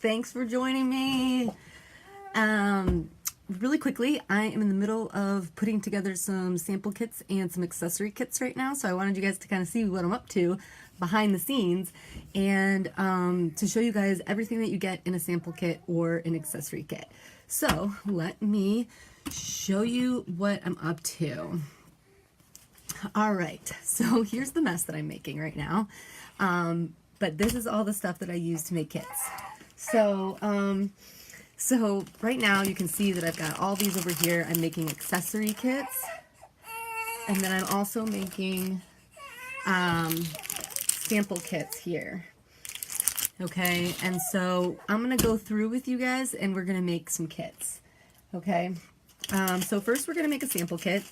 Thanks for joining me. Really quickly, I am in the middle of putting together some sample kits and some accessory kits right now, so I wanted you guys to kind of see what I'm up to behind the scenes and to show you guys everything that you get in a sample kit or an accessory kit. So let me show you what I'm up to. All right, so here's the mess that I'm making right now, but this is all the stuff that I use to make kits. So right now you can see that I've got all these over here. I'm making accessory kits, and then I'm also making sample kits here. Okay, and so I'm gonna go through with you guys and we're gonna make some kits. Okay, so first we're gonna make a sample kit.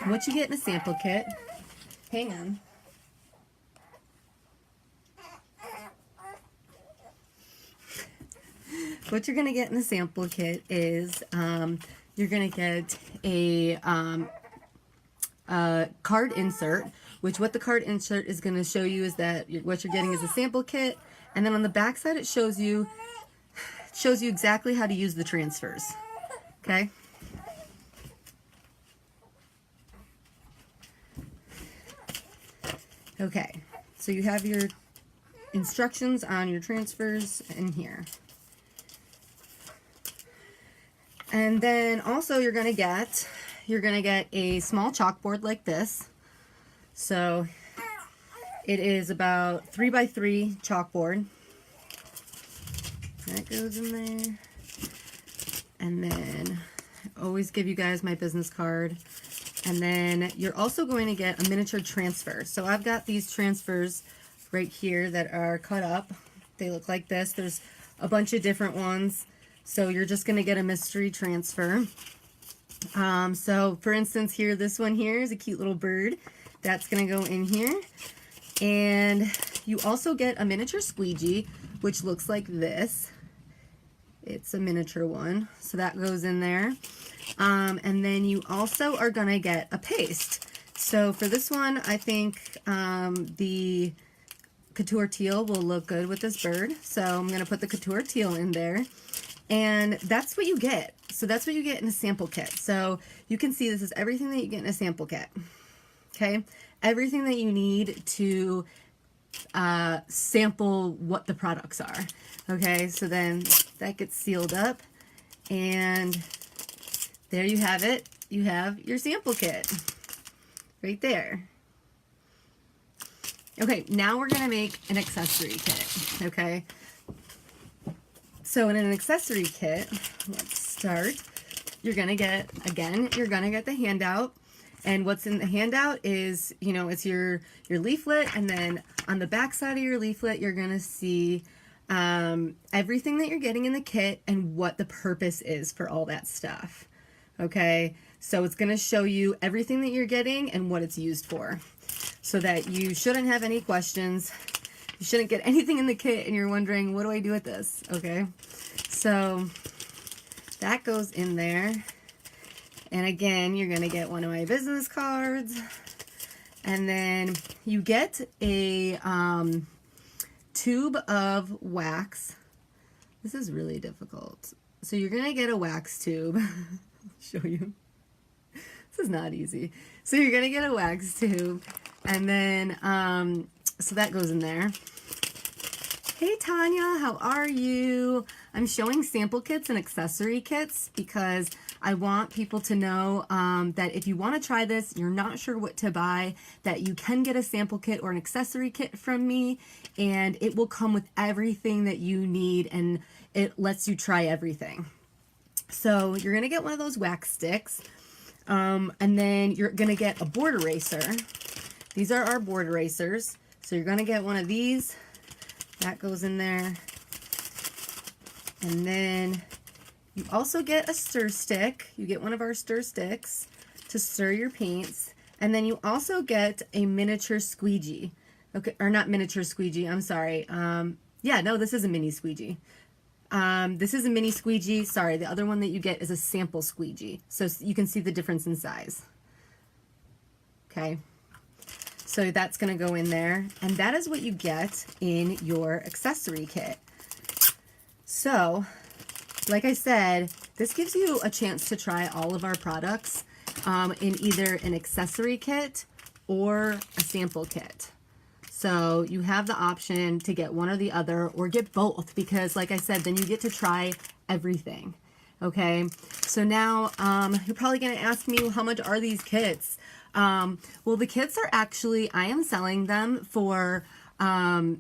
What you get in a sample kit, hang on. What you're going to get in the sample kit is you're going to get a card insert, which what the card insert is going to show you is that what you're getting is a sample kit, and then on the back side it shows you exactly how to use the transfers. Okay? Okay, so you have your instructions on your transfers in here. And then also you're gonna get a small chalkboard like this. So it is about 3 by 3 chalkboard. That goes in there. And then I always give you guys my business card. And then you're also going to get a miniature transfer. So I've got these transfers right here that are cut up. They look like this. There's a bunch of different ones. So you're just going to get a mystery transfer. So for instance here, this one here is a cute little bird. That's going to go in here. And you also get a miniature squeegee, which looks like this. It's a miniature one. So that goes in there. And then you also are going to get a paste. So for this one, I think the Couture teal will look good with this bird. So I'm going to put the Couture teal in there. And that's what you get. So that's what you get in a sample kit. So you can see this is everything that you get in a sample kit. Okay? Everything that you need to sample what the products are. Okay? So then that gets sealed up. And there you have it. You have your sample kit. Right there. Okay, now we're going to make an accessory kit. Okay? So in an accessory kit, let's start. You're going to get, again, you're going to get the handout. And what's in the handout is, you know, it's your leaflet. And then on the back side of your leaflet, you're going to see everything that you're getting in the kit and what the purpose is for all that stuff. Okay, so it's going to show you everything that you're getting and what it's used for. So that you shouldn't have any questions. You shouldn't get anything in the kit and you're wondering, what do I do with this? Okay, so that goes in there. And again, you're going to get one of my business cards. And then you get a tube of wax. This is really difficult. So you're going to get a wax tube. Show you. This is not easy. So you're going to get a wax tube. And then, so that goes in there. Hey Tanya, how are you? I'm showing sample kits and accessory kits because I want people to know that if you want to try this, you're not sure what to buy, that you can get a sample kit or an accessory kit from me, and it will come with everything that you need, and it lets you try everything. So you're going to get one of those wax sticks, and then you're going to get a board eraser. These are our board erasers. So you're going to get one of these. That goes in there. And then you also get a stir stick. You get one of our stir sticks to stir your paints. And then you also get a miniature squeegee. Okay, or not miniature squeegee, I'm sorry. Yeah, no, this is a mini squeegee. This is a mini squeegee. Sorry, the other one that you get is a sample squeegee. So you can see the difference in size. Okay. So that's going to go in there. And that is what you get in your accessory kit. So, like I said, this gives you a chance to try all of our products in either an accessory kit or a sample kit. So you have the option to get one or the other, or get both, because like I said, then you get to try everything. Okay, so now you're probably going to ask me, how much are these kits? Well, the kits are actually, I am selling them for $8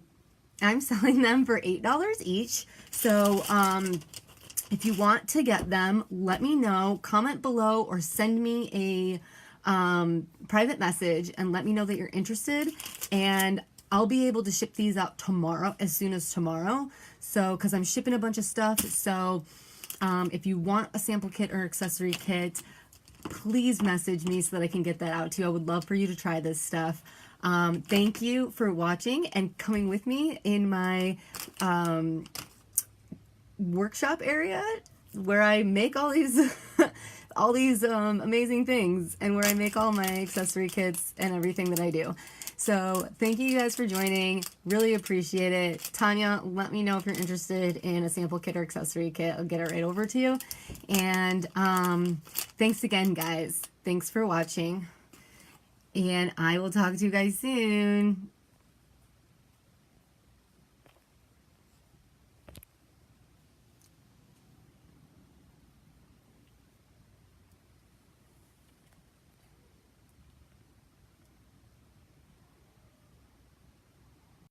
each. So if you want to get them, let me know, comment below, or send me a private message and let me know that you're interested, and I'll be able to ship these out tomorrow, as soon as tomorrow. So, because I'm shipping a bunch of stuff. So if you want a sample kit or accessory kit, please message me so that I can get that out to you. I would love for you to try this stuff. Thank you for watching and coming with me in my workshop area where I make all these all these amazing things, and where I make all my accessory kits and everything that I do. So thank you guys for joining. Really appreciate it. Tanya, let me know if you're interested in a sample kit or accessory kit. I'll get it right over to you. And thanks again, guys. Thanks for watching. And I will talk to you guys soon.